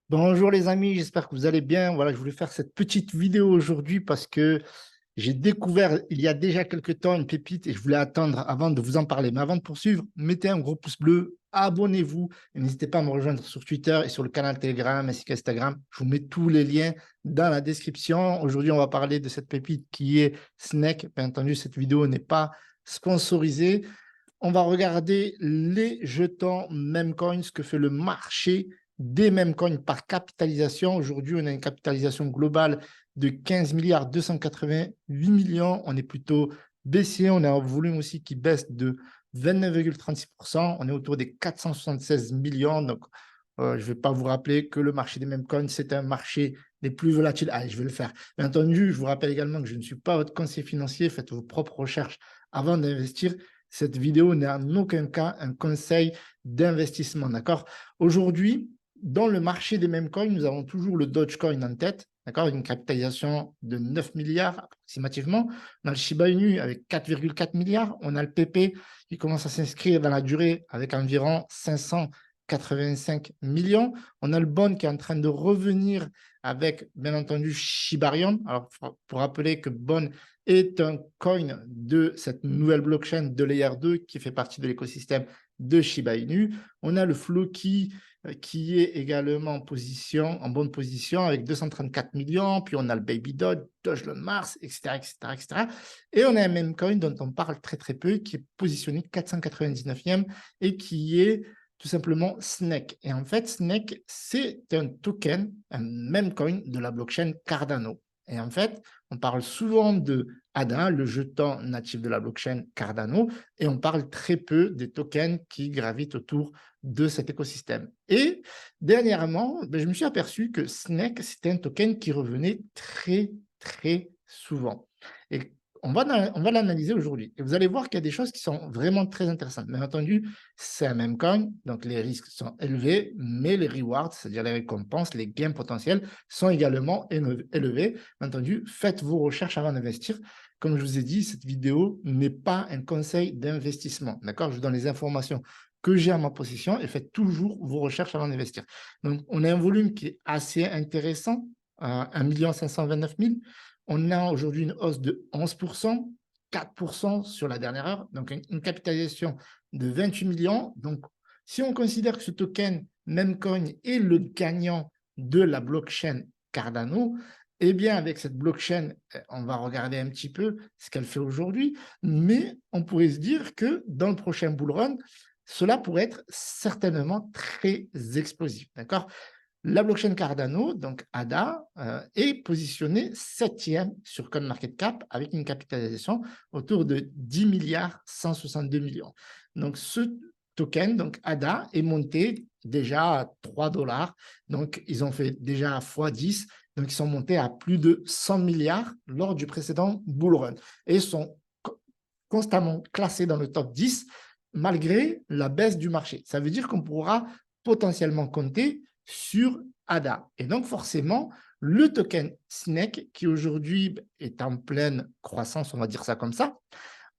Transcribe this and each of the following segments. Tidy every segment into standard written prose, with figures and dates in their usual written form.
Bonjour les amis, j'espère que vous allez bien. Voilà, je voulais faire cette petite vidéo aujourd'hui parce que j'ai découvert il y a déjà quelques temps une pépite et je voulais attendre avant de vous en parler. Mais avant de poursuivre, mettez un gros pouce bleu, abonnez-vous et n'hésitez pas à me rejoindre sur Twitter et sur le canal Telegram ainsi qu'Instagram. Je vous mets tous les liens dans la description. Aujourd'hui, on va parler de cette pépite qui est Snake. Bien entendu, cette vidéo n'est pas sponsorisée. On va regarder les jetons Memcoin, ce que fait le marché des Memcoin par capitalisation. Aujourd'hui, on a une capitalisation globale de 15 milliards 288 millions. On est plutôt baissier. On a un volume aussi qui baisse de 29,36%. On est autour des 476 millions. Donc, je ne vais pas vous rappeler que le marché des Memcoin, c'est un marché des plus volatiles. Allez, je vais le faire. Bien entendu, je vous rappelle également que je ne suis pas votre conseiller financier. Faites vos propres recherches avant d'investir. Cette vidéo n'est en aucun cas un conseil d'investissement, d'accord? Aujourd'hui, dans le marché des mêmes coins, nous avons toujours le Dogecoin en tête, d'accord? Une capitalisation de 9 milliards approximativement. On a le Shiba Inu avec 4,4 milliards. On a le PP qui commence à s'inscrire dans la durée avec environ 585 millions. On a le Bon qui est en train de revenir avec, bien entendu, Shibarium. Alors, pour rappeler que Bon est un coin de cette nouvelle blockchain de Layer 2 qui fait partie de l'écosystème de Shiba Inu. On a le Floki qui est également en bonne position avec 234 millions. Puis on a le Baby Doge, Dogelon Mars, etc., etc., etc. Et on a un même coin dont on parle très, très peu qui est positionné 499e et qui est tout simplement Snake. Et en fait, Snake, c'est un token, un même coin de la blockchain Cardano. Et en fait, on parle souvent de ADA, le jeton natif de la blockchain Cardano, et on parle très peu des tokens qui gravitent autour de cet écosystème. Et dernièrement, je me suis aperçu que Snake, c'était un token qui revenait très, très souvent. Et on va l'analyser aujourd'hui. Et vous allez voir qu'il y a des choses qui sont vraiment très intéressantes. Bien entendu, c'est un même coin, donc les risques sont élevés, mais les rewards, c'est-à-dire les récompenses, les gains potentiels, sont également élevés. Bien entendu, faites vos recherches avant d'investir. Comme je vous ai dit, cette vidéo n'est pas un conseil d'investissement. D'accord? Je vous donne les informations que j'ai à ma possession et faites toujours vos recherches avant d'investir. Donc, on a un volume qui est assez intéressant, 1 529 000. On a aujourd'hui une hausse de 11%, 4% sur la dernière heure, donc une capitalisation de 28 millions. Donc, si on considère que ce token Memcoin est le gagnant de la blockchain Cardano, eh bien, avec cette blockchain, on va regarder un petit peu ce qu'elle fait aujourd'hui, mais on pourrait se dire que dans le prochain bull run, cela pourrait être certainement très explosif. D'accord? La blockchain Cardano, donc ADA, est positionnée 7e sur CoinMarketCap avec une capitalisation autour de 10 milliards 162 millions. Donc, ce token, donc ADA, est monté déjà à 3 dollars. Donc, ils ont fait déjà x10. Donc, ils sont montés à plus de 100 milliards lors du précédent bull run et sont constamment classés dans le top 10 malgré la baisse du marché. Ça veut dire qu'on pourra potentiellement compter sur ADA. Et donc, forcément, le token Snake, qui aujourd'hui est en pleine croissance, on va dire ça comme ça,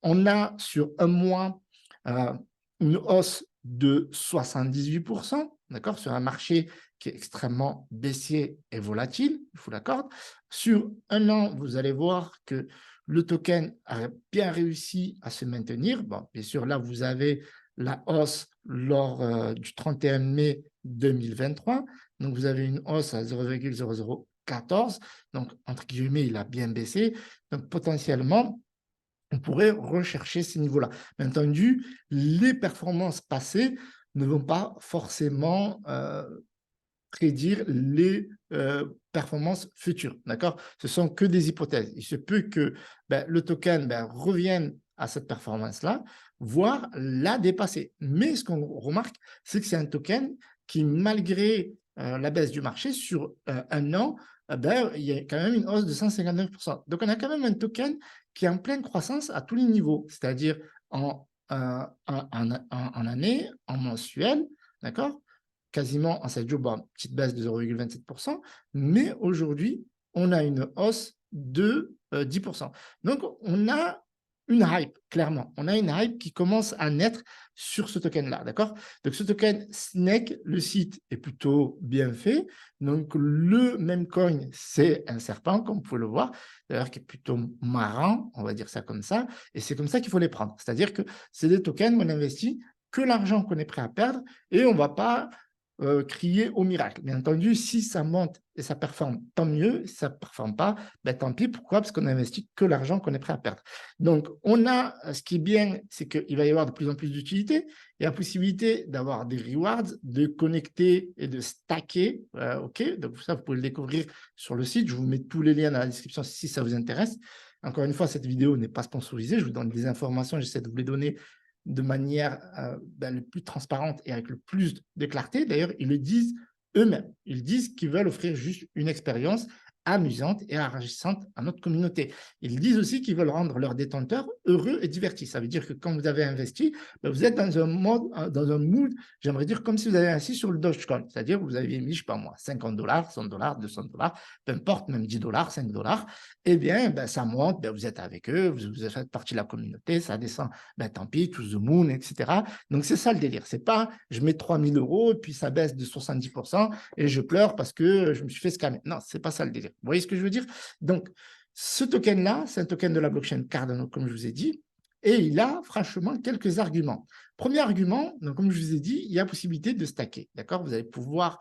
on a sur un mois une hausse de 78%, d'accord, sur un marché qui est extrêmement baissier et volatile, je vous l'accorde. Sur un an, vous allez voir que le token a bien réussi à se maintenir. Bon, bien sûr, là, vous avez la hausse lors du 31 mai 2023. Donc, vous avez une hausse à 0,0014. Donc, entre guillemets, il a bien baissé. Donc, potentiellement, on pourrait rechercher ces niveaux-là. Bien entendu, les performances passées ne vont pas forcément prédire les performances futures. D'accord? Ce sont que des hypothèses. Il se peut que le token revienne à cette performance-là, voire la dépasser. Mais ce qu'on remarque, c'est que c'est un token qui, malgré la baisse du marché sur un an, il y a quand même une hausse de 159%. Donc, on a quand même un token qui est en pleine croissance à tous les niveaux, c'est-à-dire en année, en mensuel, d'accord? Quasiment en 7 jours, bon, petite baisse de 0,27%, mais aujourd'hui, on a une hausse de 10%. Donc, on a une hype, clairement. On a une hype qui commence à naître sur ce token-là, d'accord? Donc, ce token Snake, le site est plutôt bien fait. Donc, le même coin, c'est un serpent, comme vous pouvez le voir, d'ailleurs, qui est plutôt marrant, on va dire ça comme ça. Et c'est comme ça qu'il faut les prendre. C'est-à-dire que c'est des tokens où on investit que l'argent qu'on est prêt à perdre et on ne va pas crier au miracle. Bien entendu, si ça monte et ça performe, tant mieux. Si ça ne performe pas, ben, tant pis. Pourquoi? Parce qu'on n'investit que l'argent qu'on est prêt à perdre. Donc, on a, ce qui est bien, c'est qu'il va y avoir de plus en plus d'utilité. Il y a la possibilité d'avoir des rewards, de connecter et de stacker. OK, donc ça, vous pouvez le découvrir sur le site. Je vous mets tous les liens dans la description si ça vous intéresse. Encore une fois, cette vidéo n'est pas sponsorisée. Je vous donne des informations. J'essaie de vous les donner de manière le plus transparente et avec le plus de clarté. D'ailleurs, ils le disent eux-mêmes. Ils disent qu'ils veulent offrir juste une expérience amusante et enrichissante à notre communauté. Ils disent aussi qu'ils veulent rendre leurs détenteurs heureux et divertis. Ça veut dire que quand vous avez investi, vous êtes dans un mood, j'aimerais dire, comme si vous avez assis sur le Dogecoin. C'est-à-dire que vous avez mis, je ne sais pas moi, 50 $, 100 $, 200 $, peu importe, même 10 $, 5 $, eh bien, ça monte, vous êtes avec eux, vous faites partie de la communauté, ça descend, tant pis, to the moon, etc. Donc, c'est ça le délire. C'est pas, je mets 3 000 € et puis ça baisse de 70% et je pleure parce que je me suis fait scammer. Non, c'est pas ça le délire. Vous voyez ce que je veux dire? Donc, ce token-là, c'est un token de la blockchain Cardano, comme je vous ai dit, et il a franchement quelques arguments. Premier argument, donc, comme je vous ai dit, il y a possibilité de stacker. D'accord? Vous allez pouvoir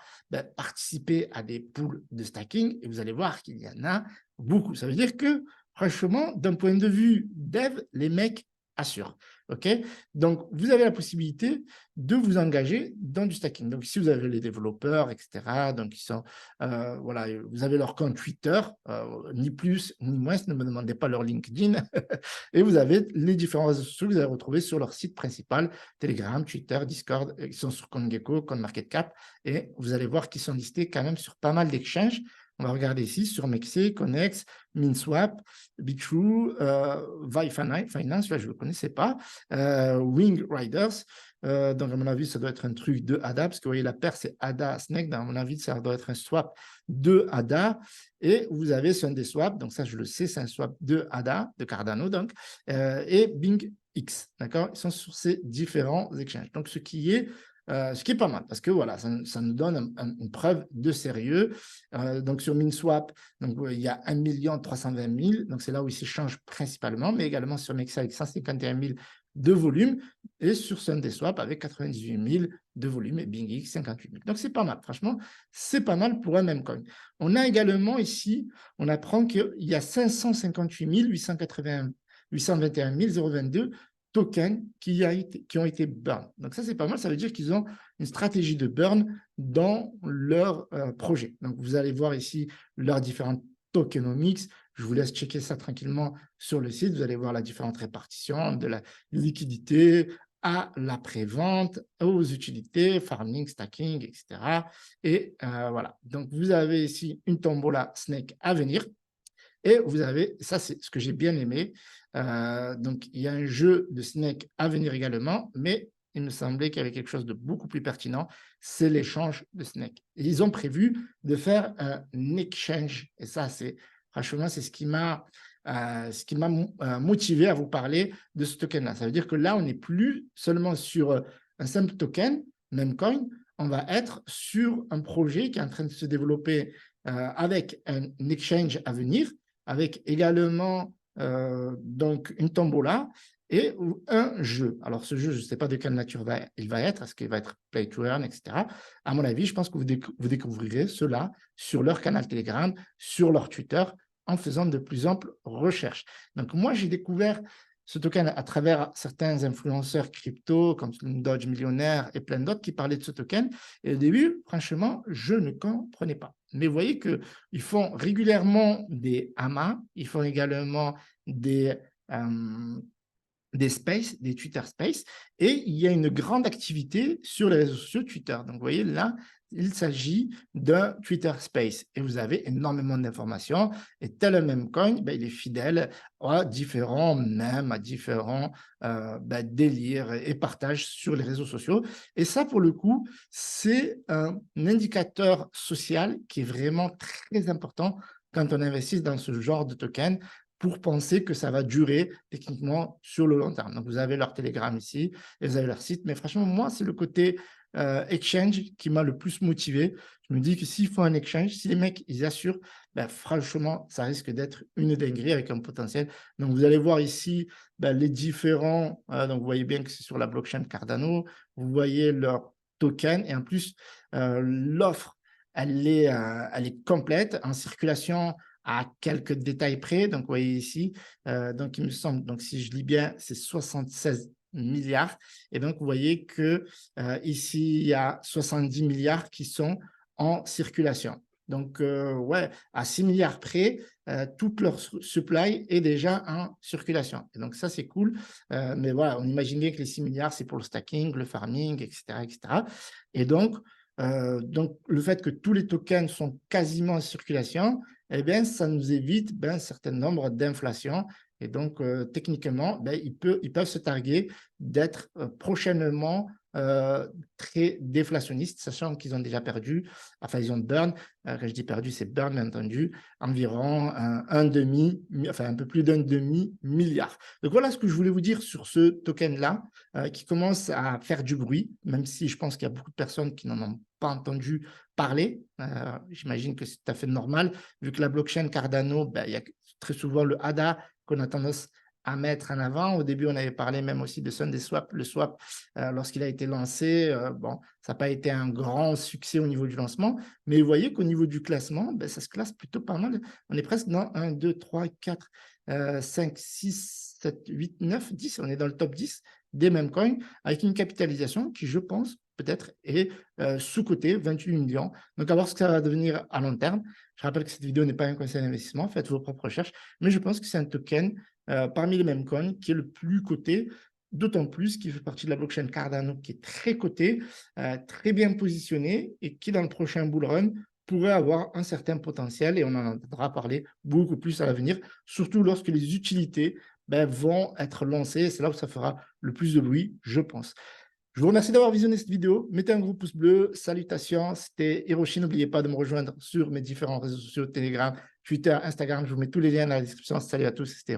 participer à des pools de stacking et vous allez voir qu'il y en a beaucoup. Ça veut dire que, franchement, d'un point de vue dev, les mecs assurent. OK? Donc, vous avez la possibilité de vous engager dans du stacking. Donc, si vous avez les développeurs, etc., donc ils sont, voilà, vous avez leur compte Twitter, ni plus ni moins, ne me demandez pas leur LinkedIn, et vous avez les différents réseaux sociaux que vous allez retrouver sur leur site principal, Telegram, Twitter, Discord, ils sont sur CoinGecko, CoinMarketCap, et vous allez voir qu'ils sont listés quand même sur pas mal d'exchanges. On va regarder ici sur Mexi, Connex, MinSwap, Bitrue, Vi Finance, là je ne le connaissais pas, Wing Riders. Donc, à mon avis, ça doit être un truc de ADA, parce que vous voyez, la paire, c'est ADA Snake. À mon avis, ça doit être un swap de ADA. Et vous avez SundaeSwap, donc ça, je le sais, c'est un swap de ADA, de Cardano, donc, et Bing X. D'accord? Ils sont sur ces différents exchanges. Donc, ce qui est pas mal, parce que voilà, ça nous donne une preuve de sérieux. Donc, sur MinSwap, donc, il y a 1 320 000, donc c'est là où ils s'échangent principalement, mais également sur Mexa avec 151 000 de volume, et sur SundaeSwap avec 98 000 de volume et BingX 58 000. Donc, c'est pas mal. Franchement, c'est pas mal pour un même coin. On a également ici, on apprend qu'il y a 558 821 022 tokens qui ont été burn. Donc, ça, c'est pas mal. Ça veut dire qu'ils ont une stratégie de burn dans leur projet. Donc, vous allez voir ici leurs différentes tokenomics. Je vous laisse checker ça tranquillement sur le site. Vous allez voir la différente répartition de la liquidité à la prévente, aux utilités, farming, stacking, etc. Et voilà. Donc, vous avez ici une tombola Snake à venir. Et vous avez, ça c'est ce que j'ai bien aimé, donc il y a un jeu de Snake à venir également, mais il me semblait qu'il y avait quelque chose de beaucoup plus pertinent, c'est l'échange de Snake. Et ils ont prévu de faire un exchange, et ça c'est, franchement, c'est ce qui m'a motivé à vous parler de ce token-là. Ça veut dire que là, on n'est plus seulement sur un simple token, même coin, on va être sur un projet qui est en train de se développer avec un exchange à venir, avec également donc une tombola et un jeu. Alors, ce jeu, je ne sais pas de quelle nature il va être. Est-ce qu'il va être play to earn, etc. À mon avis, je pense que vous découvrirez cela sur leur canal Telegram, sur leur Twitter, en faisant de plus amples recherches. Donc, moi, j'ai découvert ce token à travers certains influenceurs crypto, comme Dodge Millionnaire et plein d'autres qui parlaient de ce token. Et au début, franchement, je ne comprenais pas. Mais vous voyez qu'ils font régulièrement des amas, ils font également des spaces, des Twitter Spaces, et il y a une grande activité sur les réseaux sociaux Twitter. Donc, vous voyez, là, il s'agit d'un Twitter Space, et vous avez énormément d'informations, et tel même coin, il est fidèle à différents mèmes, à différents délires et partages sur les réseaux sociaux. Et ça, pour le coup, c'est un indicateur social qui est vraiment très important quand on investit dans ce genre de token, pour penser que ça va durer techniquement sur le long terme. Donc, vous avez leur Telegram ici et vous avez leur site. Mais franchement, moi, c'est le côté exchange qui m'a le plus motivé. Je me dis que s'ils font un exchange, si les mecs, ils assurent, ben, franchement, ça risque d'être une dinguerie avec un potentiel. Donc, vous allez voir ici les différents. Donc, vous voyez bien que c'est sur la blockchain Cardano. Vous voyez leur token. Et en plus, l'offre, elle est complète en circulation à quelques détails près. Donc, vous voyez ici, donc il me semble, donc si je lis bien, c'est 76 milliards. Et donc, vous voyez que ici, il y a 70 milliards qui sont en circulation. Donc, ouais, à 6 milliards près, toute leur supply est déjà en circulation. Et donc, ça, c'est cool. Mais voilà, on imagine bien que les 6 milliards, c'est pour le stacking, le farming, etc. etc. Et donc, le fait que tous les tokens sont quasiment en circulation, eh bien, ça nous évite un certain nombre d'inflations. Et donc, techniquement, ils peuvent se targuer d'être prochainement très déflationnistes, sachant qu'ils ont déjà perdu, enfin, ils ont burn, quand je dis perdu, c'est burn, bien entendu, environ un peu plus d'un demi-milliard. Donc, voilà ce que je voulais vous dire sur ce token-là, qui commence à faire du bruit, même si je pense qu'il y a beaucoup de personnes qui n'en ont pas entendu parler. J'imagine que c'est tout à fait normal, vu que la blockchain Cardano, il y a très souvent le ADA qu'on a tendance à mettre en avant. Au début, on avait parlé même aussi de SundaeSwap. Le swap, lorsqu'il a été lancé, bon, ça n'a pas été un grand succès au niveau du lancement, mais vous voyez qu'au niveau du classement, ça se classe plutôt pas mal. On est presque dans 1, 2, 3, 4, 5, 6, 7, 8, 9, 10. On est dans le top 10 des mêmes coins, avec une capitalisation qui, je pense, peut-être est sous-cotée, 28 millions. Donc, à voir ce que ça va devenir à long terme. Je rappelle que cette vidéo n'est pas un conseil d'investissement, faites vos propres recherches, mais je pense que c'est un token parmi les mêmes coins qui est le plus coté, d'autant plus qu'il fait partie de la blockchain Cardano qui est très coté, très bien positionné et qui, dans le prochain bull run, pourrait avoir un certain potentiel et on en entendra parler beaucoup plus à l'avenir, surtout lorsque les utilités vont être lancées. C'est là où ça fera le plus de bruit, je pense. Je vous remercie d'avoir visionné cette vidéo. Mettez un gros pouce bleu. Salutations. C'était Hiroshi. N'oubliez pas de me rejoindre sur mes différents réseaux sociaux, Telegram, Twitter, Instagram. Je vous mets tous les liens dans la description. Salut à tous. C'était